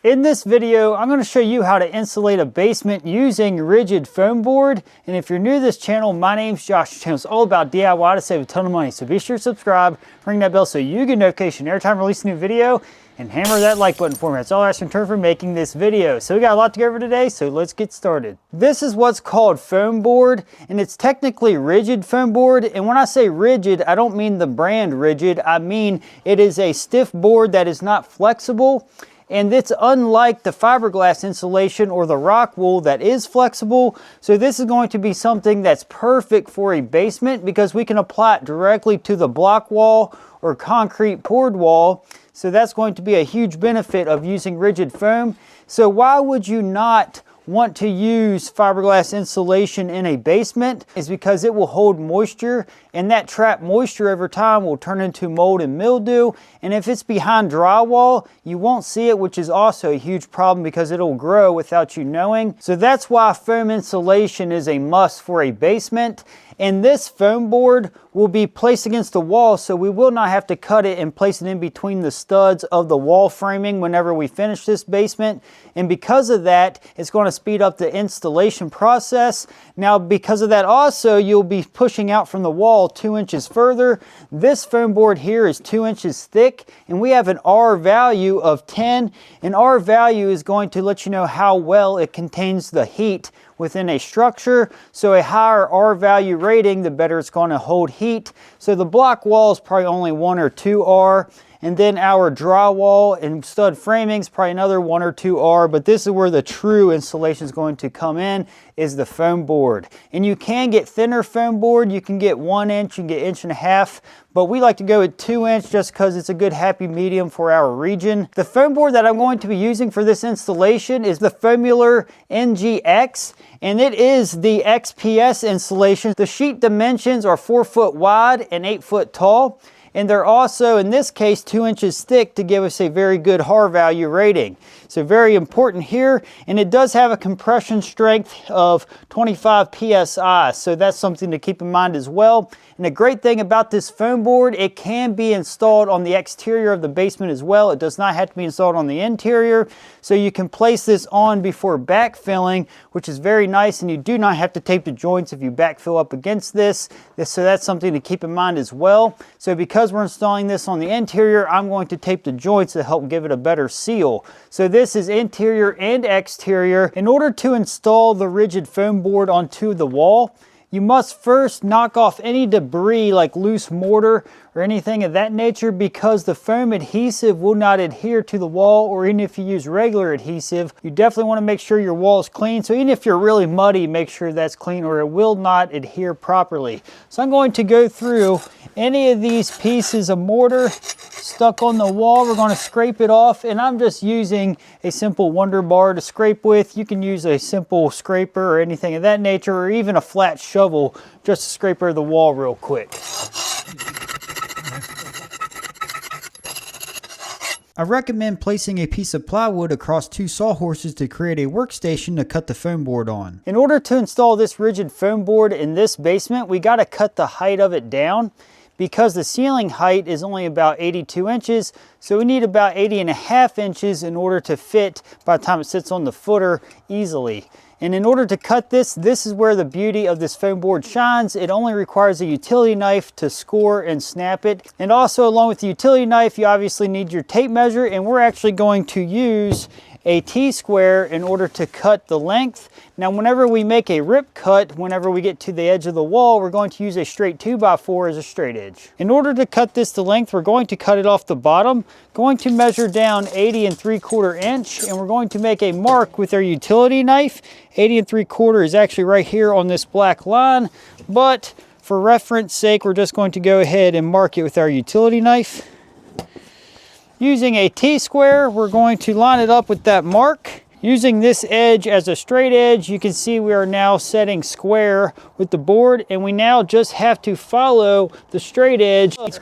In this video, I'm going to show you how to insulate a basement using rigid foam board. And if you're new to this channel, my name's Josh. This channel is all about DIY to save a ton of money. So be sure to subscribe, ring that bell so you get notification every time I release a new video, and hammer that like button for me. That's all I ask in return for making this video. So we got a lot to go over today, so let's get started. This is what's called foam board, and it's technically rigid foam board. And when I say rigid, I don't mean the brand rigid. I mean it is a stiff board that is not flexible. And it's unlike the fiberglass insulation or the rock wool that is flexible. So this is going to be something that's perfect for a basement because we can apply it directly to the block wall or concrete poured wall. So that's going to be a huge benefit of using rigid foam. So why would you not want to use fiberglass insulation in a basement? Is because it will hold moisture, and that trapped moisture over time will turn into mold and mildew. And if it's behind drywall, you won't see it, which is also a huge problem because it'll grow without you knowing. So that's why foam insulation is a must for a basement. And this foam board will be placed against the wall, so we will not have to cut it and place it in between the studs of the wall framing whenever we finish this basement. And because of that, it's going to speed up the installation process. Now, because of that also, you'll be pushing out from the wall 2 inches further. This foam board here is 2 inches thick, and we have an R value of 10. And R value is going to let you know how well it contains the heat within a structure. So a higher R value rating, the better it's going to hold heat. So the block wall is probably only 1 or 2 R. And then our drywall and stud framing is probably another 1 or 2 R, but this is where the true insulation is going to come in, is the foam board. And you can get thinner foam board. You can get 1 inch, you can get 1.5 inches, but we like to go with 2 inch just because it's a good happy medium for our region. The foam board that I'm going to be using for this installation is the FOAMULAR NGX, and it is the XPS insulation. The sheet dimensions are 4 foot wide and 8 foot tall. And they're also, in this case, 2 inches thick to give us a very good R value rating. So very important here. And it does have a compression strength of 25 PSI. So that's something to keep in mind as well. And the great thing about this foam board, it can be installed on the exterior of the basement as well. It does not have to be installed on the interior. So you can place this on before backfilling, which is very nice. And you do not have to tape the joints if you backfill up against this. So that's something to keep in mind as well. So because we're installing this on the interior, I'm going to tape the joints to help give it a better seal. So this is interior and exterior. In order to install the rigid foam board onto the wall, you must first knock off any debris like loose mortar or anything of that nature, because the foam adhesive will not adhere to the wall. Or even if you use regular adhesive, you definitely want to make sure your wall is clean. So even if you're really muddy, make sure that's clean or it will not adhere properly. So I'm going to go through any of these pieces of mortar stuck on the wall. We're going to scrape it off, and I'm just using a simple Wonder Bar to scrape with. You can use a simple scraper or anything of that nature, or even a flat shovel just to scrape over the wall real quick. I recommend placing a piece of plywood across 2 sawhorses to create a workstation to cut the foam board on. In order to install this rigid foam board in this basement, we got to cut the height of it down, because the ceiling height is only about 82 inches. So we need about 80.5 inches in order to fit by the time it sits on the footer easily. And in order to cut this, this is where the beauty of this foam board shines. It only requires a utility knife to score and snap it. And also, along with the utility knife, you obviously need your tape measure, and we're actually going to use a T-square in order to cut the length. Now, whenever we make a rip cut, whenever we get to the edge of the wall, we're going to use a straight 2x4 as a straight edge. In order to cut this to length, we're going to cut it off the bottom, going to measure down 80 3/4 inch, and we're going to make a mark with our utility knife. 80 3/4 is actually right here on this black line, but for reference sake, we're just going to go ahead and mark it with our utility knife. Using a T-square, we're going to line it up with that mark. Using this edge as a straight edge, you can see we are now setting square with the board, and we now just have to follow the straight edge. And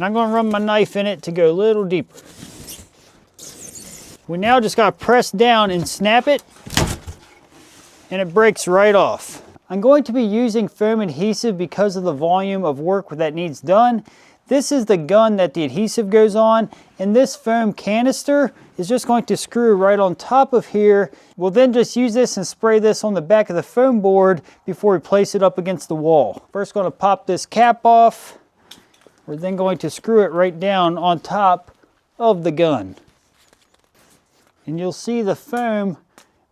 I'm going to run my knife in it to go a little deeper. We now just got to press down and snap it, and it breaks right off. I'm going to be using foam adhesive because of the volume of work that needs done. This is the gun that the adhesive goes on, and this foam canister is just going to screw right on top of here. We'll then just use this and spray this on the back of the foam board before we place it up against the wall. First going to pop this cap off. We're then going to screw it right down on top of the gun. And you'll see the foam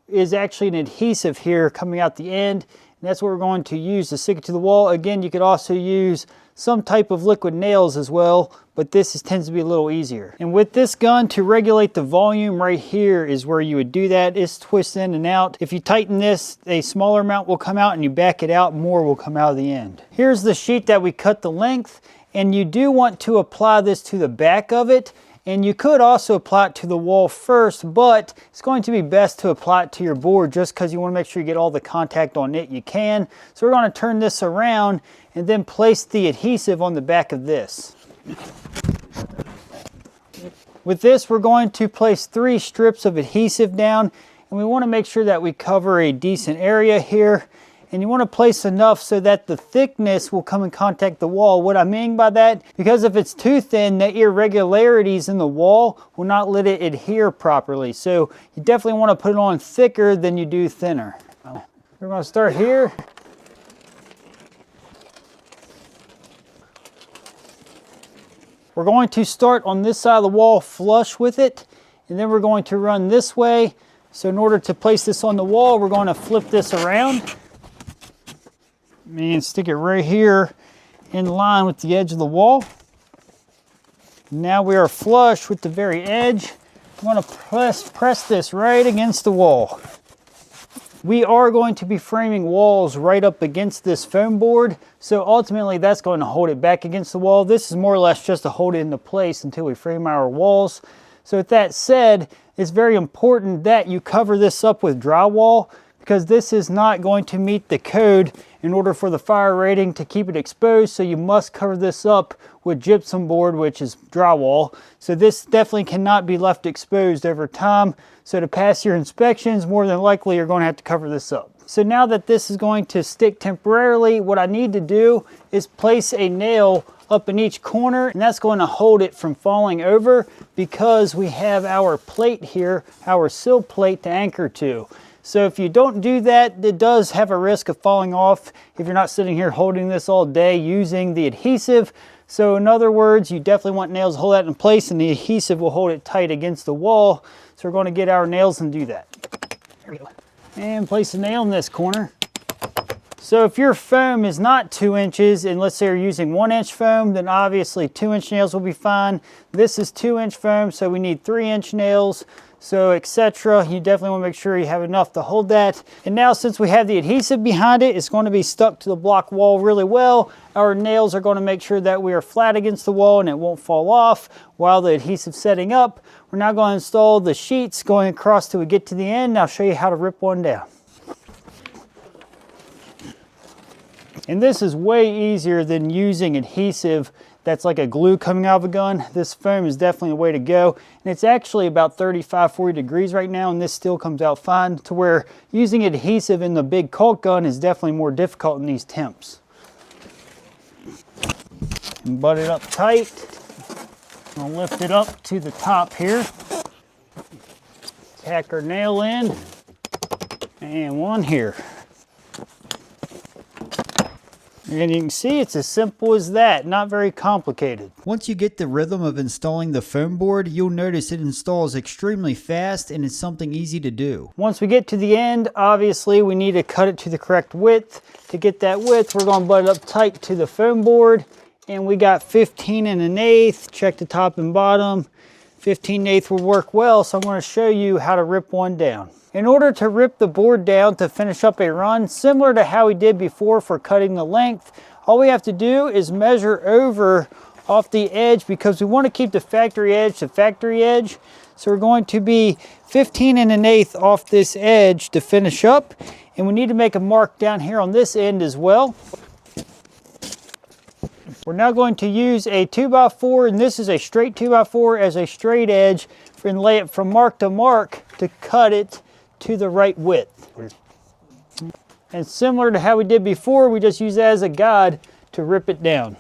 is actually an adhesive here coming out the end, and that's what we're going to use to stick it to the wall. Again, you could also use some type of liquid nails as well, but this tends to be a little easier. And with this gun, to regulate the volume right here is where you would do that. It's twists in and out. If you tighten this, a smaller amount will come out, and you back it out, more will come out of the end. Here's the sheet that we cut the length, and you do want to apply this to the back of it. And you could also apply it to the wall first, but it's going to be best to apply it to your board just because you want to make sure you get all the contact on it you can. So we're going to turn this around and then place the adhesive on the back of this. With this, we're going to place 3 strips of adhesive down, and we want to make sure that we cover a decent area here. And you want to place enough so that the thickness will come in contact the wall. What I mean by that, because if it's too thin, the irregularities in the wall will not let it adhere properly. So you definitely want to put it on thicker than you do thinner. We're going to start here. We're going to start on this side of the wall flush with it, and then we're going to run this way. So in order to place this on the wall, we're going to flip this around and stick it right here in line with the edge of the wall. Now we are flush with the very edge. I'm going to press this right against the wall. We are going to be framing walls right up against this foam board, so ultimately that's going to hold it back against the wall. This is more or less just to hold it into place until we frame our walls. So with that said, it's very important that you cover this up with drywall, because this is not going to meet the code in order for the fire rating to keep it exposed. So you must cover this up with gypsum board, which is drywall. So this definitely cannot be left exposed over time. So to pass your inspections, more than likely you're going to have to cover this up. So now that this is going to stick temporarily, what I need to do is place a nail up in each corner, and that's going to hold it from falling over, because we have our plate here, our sill plate to anchor to. So if you don't do that, it does have a risk of falling off if you're not sitting here holding this all day using the adhesive. So in other words, you definitely want nails to hold that in place, and the adhesive will hold it tight against the wall. So we're going to get our nails and do that. There we go. And place a nail in this corner. So if your foam is not 2 inches, and let's say you're using 1-inch foam, then obviously 2-inch nails will be fine. This is 2-inch foam, so we need 3-inch nails. So etc. You definitely want to make sure you have enough to hold that. And now, since we have the adhesive behind it, it's going to be stuck to the block wall really well. Our nails are going to make sure that we are flat against the wall and it won't fall off while the adhesive's setting up. We're now going to install the sheets going across till we get to the end. I'll show you how to rip one down. And this is way easier than using adhesive that's like a glue coming out of a gun. This foam is definitely a way to go. And it's actually about 35, 40 degrees right now, and this still comes out fine, to where using adhesive in the big caulk gun is definitely more difficult in these temps. And butt it up tight. I'll lift it up to the top here. Tack our nail in, and one here. And you can see it's as simple as that, not very complicated. Once you get the rhythm of installing the foam board, you'll notice it installs extremely fast, and it's something easy to do. Once we get to the end, obviously we need to cut it to the correct width. To get that width, we're going to butt it up tight to the foam board, and we got 15 1/8. Check the top and bottom. 15 1/8 will work well, so I'm going to show you how to rip one down. In order to rip the board down to finish up a run, similar to how we did before for cutting the length, all we have to do is measure over off the edge, because we want to keep the factory edge to factory edge. So we're going to be 15 1/8 off this edge to finish up, and we need to make a mark down here on this end as well. We're now going to use a 2x4, and this is a straight 2x4 as a straight edge, and lay it from mark to mark to cut it to the right width. And similar to how we did before, we just use that as a guide to rip it down.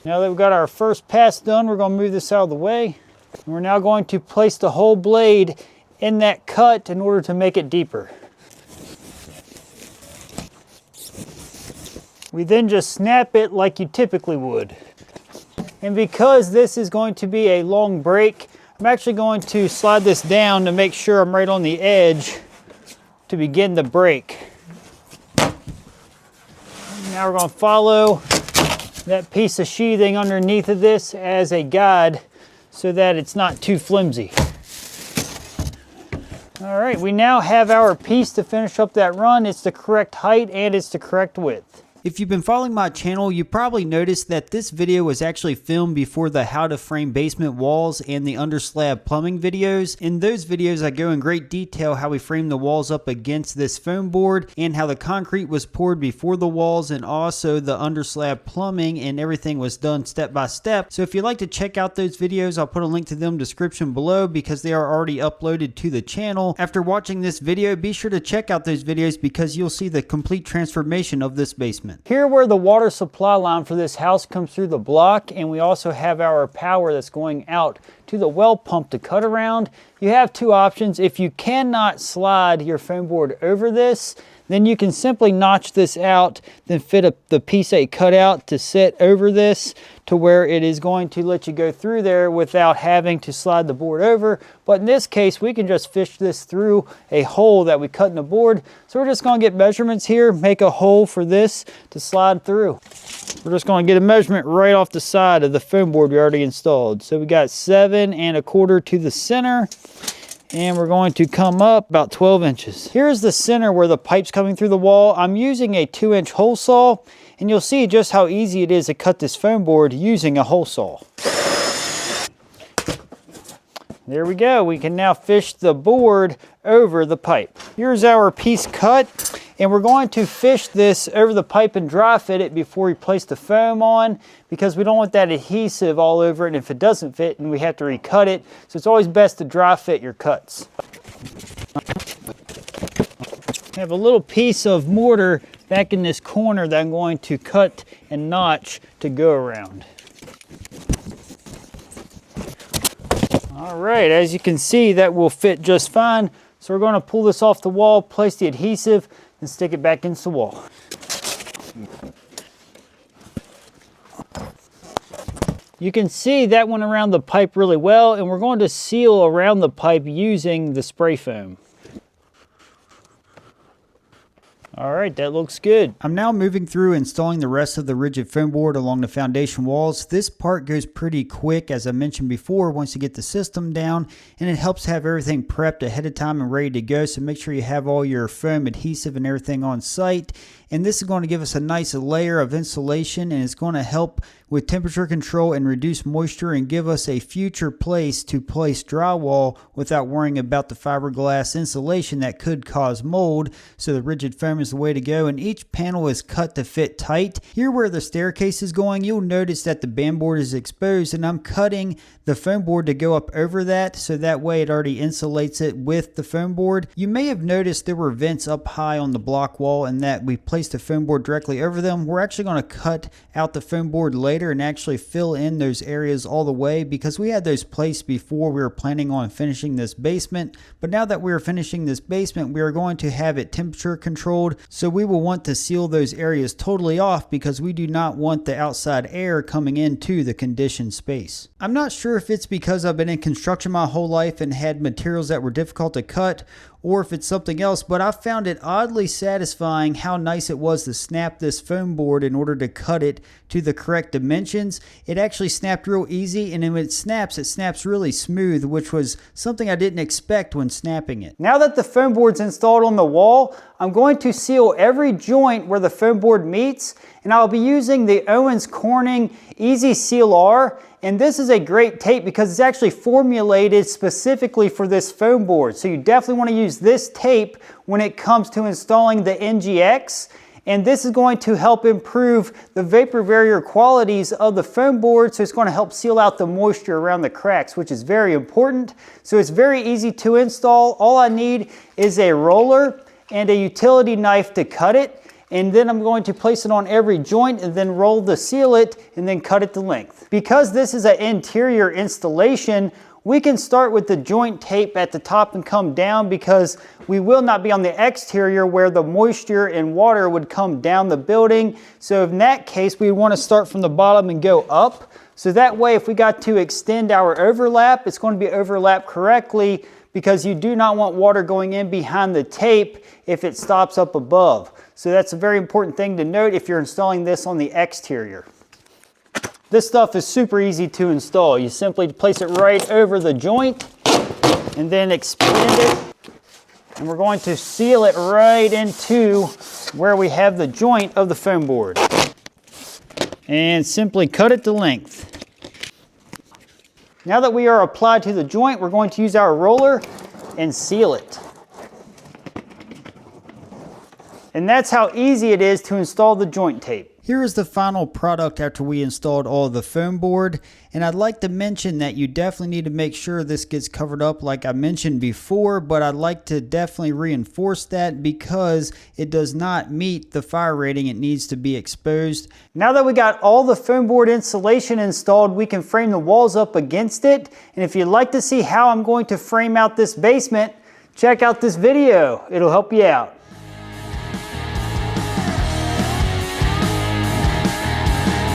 Now that we've got our first pass done, we're going to move this out of the way. And we're now going to place the whole blade in that cut in order to make it deeper. We then just snap it like you typically would. And because this is going to be a long break, I'm actually going to slide this down to make sure I'm right on the edge to begin the break. Now we're going to follow that piece of sheathing underneath of this as a guide so that it's not too flimsy. All right, we now have our piece to finish up that run. It's the correct height and it's the correct width. If you've been following my channel, you probably noticed that this video was actually filmed before the how to frame basement walls and the under slab plumbing videos. In those videos, I go in great detail how we frame the walls up against this foam board and how the concrete was poured before the walls and also the under slab plumbing, and everything was done step by step. So if you'd like to check out those videos, I'll put a link to them in the description below because they are already uploaded to the channel. After watching this video, be sure to check out those videos because you'll see the complete transformation of this basement. Here where the water supply line for this house comes through the block, and we also have our power that's going out to the well pump to cut around. You have two options. If you cannot slide your foam board over this, then you can simply notch this out, then fit the piece that you cut out to sit over this to where it is going to let you go through there without having to slide the board over. But in this case, we can just fish this through a hole that we cut in the board. So we're just going to get measurements here, make a hole for this to slide through. We're just going to get a measurement right off the side of the foam board we already installed. So we got 7 1/4 to the center. And we're going to come up about 12 inches. Here's the center where the pipe's coming through the wall. I'm using a 2-inch hole saw, and you'll see just how easy it is to cut this foam board using a hole saw. There we go. We can now fish the board over the pipe. Here's our piece cut, and we're going to fish this over the pipe and dry fit it before we place the foam on because we don't want that adhesive all over it, and if it doesn't fit, and we have to recut it. So it's always best to dry fit your cuts. I have a little piece of mortar back in this corner that I'm going to cut and notch to go around. All right, as you can see, that will fit just fine. So we're going to pull this off the wall, place the adhesive, and stick it back into the wall. You can see that went around the pipe really well, and we're going to seal around the pipe using the spray foam. All right, that looks good. I'm now moving through installing the rest of the rigid foam board along the foundation walls. This part goes pretty quick, as I mentioned before, once you get the system down, and it helps have everything prepped ahead of time and ready to go. So make sure you have all your foam adhesive and everything on site. And this is going to give us a nice layer of insulation, and it's going to help with temperature control and reduce moisture and give us a future place to place drywall without worrying about the fiberglass insulation that could cause mold. So the rigid foam is the way to go, and each panel is cut to fit tight. Here where the staircase is going, you'll notice that the band board is exposed, and I'm cutting the foam board to go up over that so that way it already insulates it with the foam board. You may have noticed there were vents up high on the block wall and that we placed the foam board directly over them. We're actually going to cut out the foam board later and actually fill in those areas all the way because we had those placed before we were planning on finishing this basement. But now that we are finishing this basement, we are going to have it temperature controlled, so we will want to seal those areas totally off because we do not want the outside air coming into the conditioned space. I'm not sure if it's because I've been in construction my whole life and had materials that were difficult to cut, or if it's something else, but I found it oddly satisfying how nice it was to snap this foam board in order to cut it to the correct dimensions. It actually snapped real easy, and when it snaps really smooth, which was something I didn't expect when snapping it. Now that the foam board's installed on the wall, I'm going to seal every joint where the foam board meets, and I'll be using the Owens Cornering Easy Seal R. And this is a great tape because it's actually formulated specifically for this foam board. So you definitely want to use this tape when it comes to installing the NGX. And this is going to help improve the vapor barrier qualities of the foam board. So it's going to help seal out the moisture around the cracks, which is very important. So it's very easy to install. All I need is a roller and a utility knife to cut it. and then I'm going to place it on every joint and then roll the Sealate and then cut it to length. Because this is an interior installation, we can start with the joint tape at the top and come down, because we will not be on the exterior where the moisture and water would come down the building. So in that case, we want to start from the bottom and go up. So that way, if we got to extend our overlap, it's going to be overlapped correctly, because you do not want water going in behind the tape if it stops up above. So that's a very important thing to note if you're installing this on the exterior. This stuff is super easy to install. You simply place it right over the joint and then expand it. And we're going to seal it right into where we have the joint of the foam board. And simply cut it to length. Now that we are applied to the joint, we're going to use our roller and seal it. And that's how easy it is to install the joint tape. Here is the final product after we installed all of the foam board, and I'd like to mention that you definitely need to make sure this gets covered up like I mentioned before, but I'd like to definitely reinforce that because it does not meet the fire rating. It needs to be exposed. Now that we got all the foam board insulation installed, we can frame the walls up against it, and if you'd like to see how I'm going to frame out this basement, check out this video. It'll help you out.